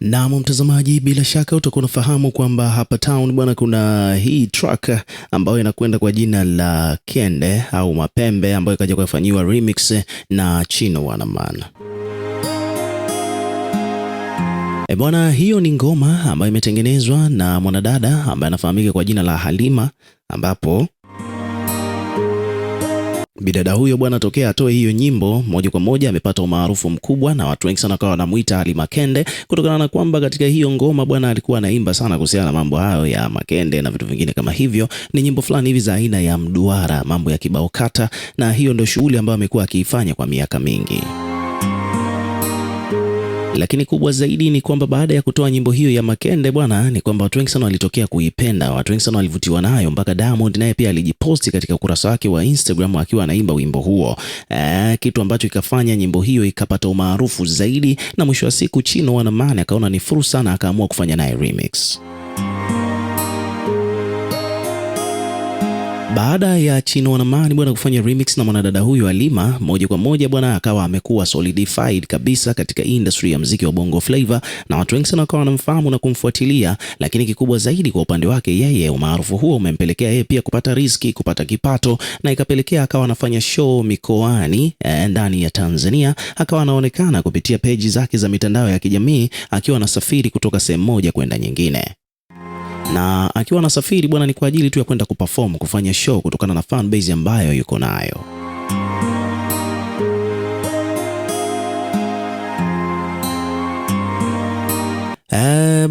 Na mtazamaji, bila shaka utakuwa unafahamu kwamba hapa town bwana, kuna hii track ambayo inakwenda kwa jina la Kende au Mapembe, ambayo ikaja kufanyiwa remix na Chino Wanaman. Bwana, hiyo ni ngoma ambayo imetengenezwa na mwanadada ambaye anafahamika kwa jina la Halima, ambapo bidada huyo bwana tokea atoe hiyo nyimbo moja kwa moja amepata umaarufu mkubwa na watu wengi sana wakawa wanamuita Ali Makende, kutokana na kwamba katika hiyo ngoma bwana alikuwa anaimba sana kuhusiana na mambo hayo ya makende na vitu vingine kama hivyo. Ni nyimbo fulani hivi za aina ya mduara, mambo ya kibao kata, na hiyo ndio shughuli ambayo amekuwa akiifanya kwa miaka mingi. Lakini kubwa zaidi ni kwamba baada ya kutoa nyimbo hiyo ya Makende bwana, ni kwamba watu wengi sana walitokea kuipenda, watu wengi sana walivutiwa nayo, mpaka Diamond naye pia alijiposti katika ukurasa wake wa Instagram akiwa anaimba wimbo huo, kitu ambacho ikafanya nyimbo hiyo ikapata umaarufu zaidi, na mwisho wa siku Chino Wanaman akaona ni fursa na akaamua kufanya naye remix. Baada ya Chino Wanaman bwana kufanya remix na mwanadada huyu Halima, moja kwa moja bwana akawa amekuwa solidified kabisa katika industry ya muziki wa Bongo Flava, na watu wengi sana wakawa wanamfahamu na kumfuatilia. Lakini kikubwa zaidi kwa upande wake yeye, umaarufu huo umempelekea yeye pia kupata riziki, kupata kipato, na ikapelekea akawa anafanya show mikoani ndani ya Tanzania. Akawa anaonekana kupitia page zake za mitandao ya kijamii akiwa anasafiri kutoka sehemu moja kwenda nyingine, na akiwa anasafiri bwana ni kwa ajili tu ya kwenda kuperform, kufanya show kutokana na fan base ambayo yuko nayo.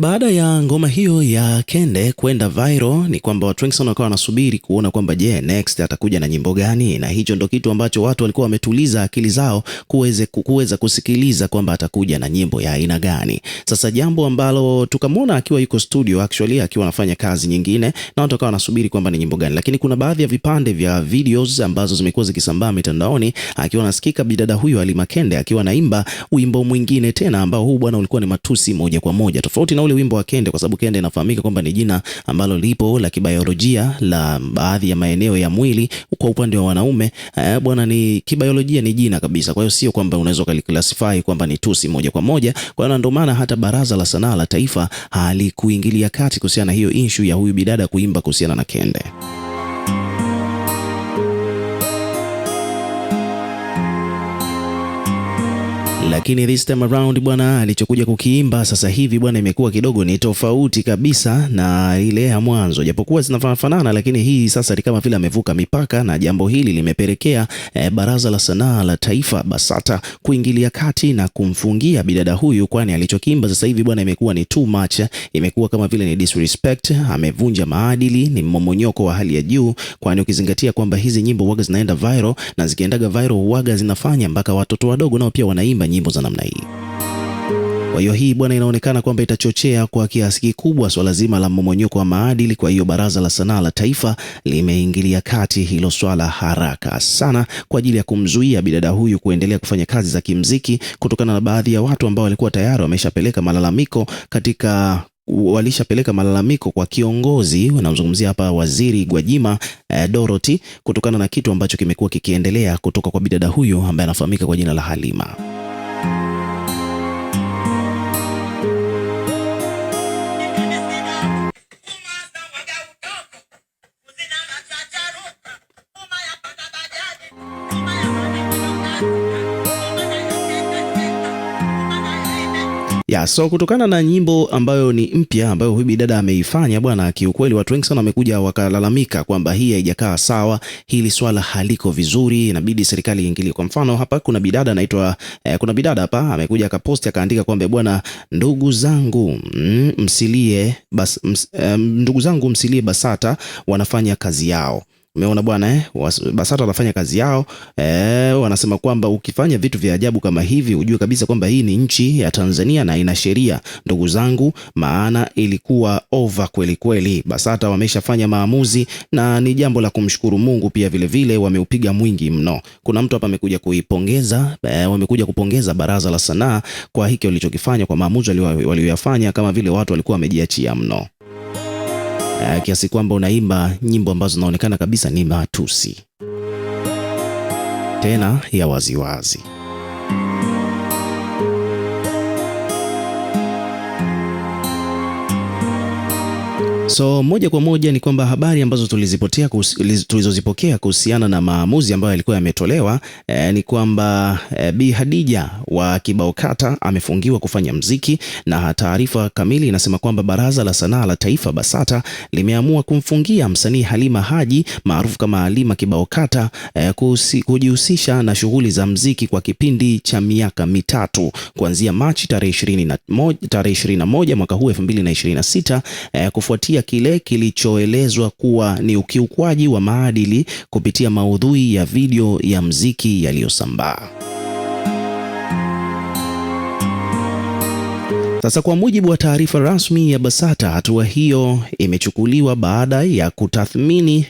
Baada ya ngoma hiyo ya Kende kwenda viral, ni kwamba watu wengi sana wakawa wanasubiri kuona kwamba je, next atakuja na nyimbo gani, na hicho ndo kitu ambacho watu walikuwa wametuliza akili zao kuweza kusikiliza kwamba atakuja na nyimbo ya aina gani. Sasa jambo ambalo tukamwona akiwa yuko studio, actually akiwa anafanya kazi nyingine, na watu wakawa wanasubiri kwamba ni nyimbo gani, lakini kuna baadhi ya vipande vya videos ambazo zimekuwa zikisambaa mitandaoni akiwa anasikika bidada huyo Ali Makende akiwa anaimba wimbo mwingine tena, ambao huu bwana ulikuwa ni matusi moja kwa moja, tofauti na ule wimbo wa Kende, kwa sababu Kende inafahamika kwamba ni jina ambalo lipo la kibiolojia la baadhi ya maeneo ya mwili kwa upande wa wanaume. Bwana ni kibiolojia, ni jina kabisa, kwa hiyo sio kwamba unaweza kuliclassify kwamba ni tusi moja kwa moja. Kwa hiyo ndio maana hata Baraza la Sanaa la Taifa halikuingilia kati kuhusiana na hiyo issue ya huyu bidada kuimba kuhusiana na Kende. Lakini this time around bwana alichokuja kukiimba sasa hivi bwana imekuwa kidogo ni tofauti kabisa na ile ya mwanzo, japokuwa zinafanana, lakini hii sasa ni kama vile amevuka mipaka, na jambo hili limepelekea Baraza la Sanaa la Taifa BASATA kuingilia kati na kumfungia bidada huyu, kwani alichokiimba sasa hivi bwana imekuwa ni too much, imekuwa kama vile ni disrespect, amevunja maadili, ni mmomonyoko wa hali ya juu, kwani ukizingatia kwamba hizi nyimbo huaga zinaenda viral, na zikiendaga viral huaga zinafanya mpaka watoto wadogo nao pia wanaimba nyimbo za namna hii. Kwa hiyo hii bwana inaonekana kwamba itachochea kwa kiasi kikubwa swala zima la mmomonyoko wa maadili. Kwa hiyo Baraza la Sanaa la Taifa limeingilia kati hilo swala haraka sana kwa ajili ya kumzuia bidada huyu kuendelea kufanya kazi za kimuziki, kutokana na baadhi ya watu ambao walikuwa tayari wameshapeleka malalamiko kwa kiongozi, unamzungumzia hapa Waziri Gwajima Dorothy, kutokana na kitu ambacho kimekuwa kikiendelea kutoka kwa bidada huyu ambaye anafahamika kwa jina la Halima. So kutokana na nyimbo ambayo ni mpya ambayo huyu bidada ameifanya bwana, kiukweli watu wengi sana wamekuja wakalalamika kwamba hii haijakaa sawa, hili swala haliko vizuri, inabidi serikali iingilie. Kwa mfano hapa kuna bidada anaitwa kuna bidada hapa amekuja akaposti akaandika kwamba bwana, ndugu zangu msilie BASATA wanafanya kazi yao. Umeona bwana BASATA wanafanya kazi yao. Wanasema kwamba ukifanya vitu vya ajabu kama hivi ujue kabisa kwamba hii ni nchi ya Tanzania na ina sheria, ndugu zangu, maana ilikuwa over kweli kweli. BASATA wameshafanya maamuzi na ni jambo la kumshukuru Mungu pia vile vile, wameupiga mwingi mno. Kuna mtu hapa amekuja wamekuja kupongeza Baraza la Sanaa kwa hiki walichokifanya, kwa maamuzi walioyafanya, kama vile watu walikuwa wamejiachia mno, kiasi kwamba unaimba nyimbo ambazo zinaonekana kabisa ni matusi tena ya waziwazi. So moja kwa moja ni kwamba habari ambazo tulizozipokea kuhusiana na maamuzi ambayo yalikuwa yametolewa ni kwamba Bi Khadija wa kibao kata amefungiwa kufanya mziki, na taarifa kamili inasema kwamba Baraza la Sanaa la Taifa BASATA limeamua kumfungia msanii Halima Haji maarufu kama Halima kibao kata kujihusisha na shughuli za mziki kwa kipindi cha miaka mitatu kuanzia Machi tarehe 21 mwaka huu 2026 kufuatia kile kilichoelezwa kuwa ni ukiukwaji wa maadili kupitia maudhui ya video ya mziki yaliyosambaa. Sasa kwa mujibu wa taarifa rasmi ya BASATA, hatua hiyo imechukuliwa baada ya tathmini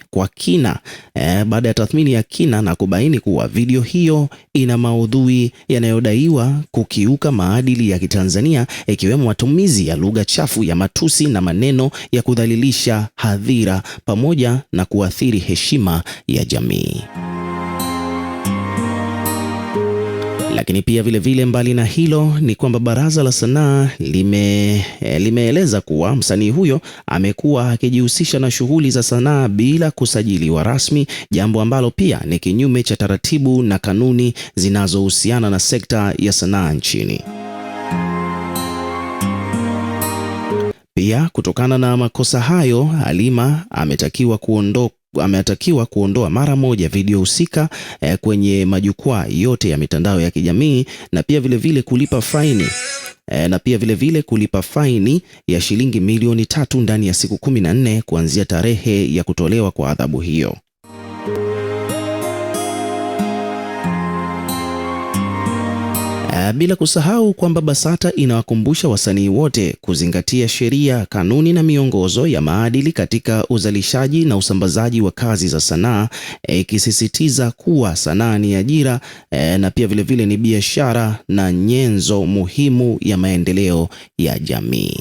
ya kina na kubaini kuwa video hiyo ina maudhui yanayodaiwa kukiuka maadili ya Kitanzania, ikiwemo matumizi ya lugha chafu ya matusi na maneno ya kudhalilisha hadhira pamoja na kuathiri heshima ya jamii. Lakini pia vile mbali na hilo ni kwamba Baraza la Sanaa limeeleza kuwa msanii huyo amekuwa akijihusisha na shughuli za sanaa bila kusajiliwa rasmi, jambo ambalo pia ni kinyume cha taratibu na kanuni zinazohusiana na sekta ya sanaa nchini. Pia kutokana na makosa hayo, Halima ametakiwa kuondoa mara moja video husika kwenye majukwaa yote ya mitandao ya kijamii, na pia vile kulipa faini ya shilingi milioni 3 ndani ya siku 14 kuanzia tarehe ya kutolewa kwa adhabu hiyo. Bila kusahau kwamba BASATA inawakumbusha wasanii wote kuzingatia sheria, kanuni na miongozo ya maadili katika uzalishaji na usambazaji wa kazi za sanaa, ikisisitiza kuwa sanaa ni ajira na pia vile ni biashara na nyenzo muhimu ya maendeleo ya jamii.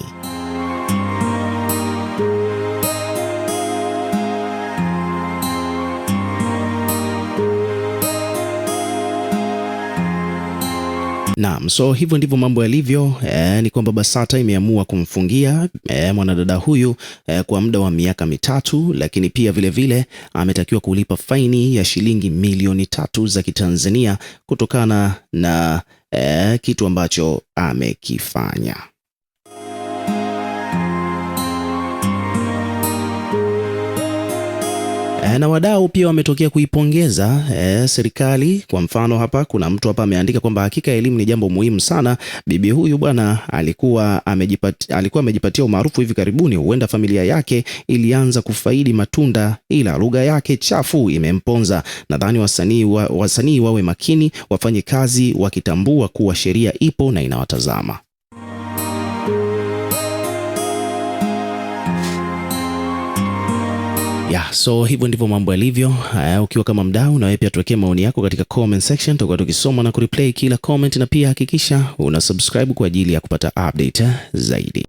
Naam, so hivyo ndivyo mambo yalivyo. Ni kwamba BASATA imeamua kumfungia mwanadada huyu kwa muda wa miaka mitatu, lakini pia vile ametakiwa kulipa faini ya shilingi milioni 3 za Kitanzania kutokana na kitu ambacho amekifanya. Na wadau pia wametokea kuipongeza serikali. Kwa mfano hapa kuna mtu hapa ameandika kwamba hakika elimu ni jambo muhimu sana. Bibi huyu bwana alikuwa amejipatia umaarufu hivi karibuni, huenda familia yake ilianza kufaidi matunda, ila lugha yake chafu imemponza. Nadhani wasanii wawe makini, wafanye kazi wakitambua kuwa sheria ipo na inawatazama. So hivyo ndivyo mambo yalivyo. Ukiwa kama mdau, na wewe pia tuwekee maoni yako katika comment section, tutakuwa tukisoma na kureplay kila comment, na pia hakikisha una subscribe kwa ajili ya kupata update zaidi.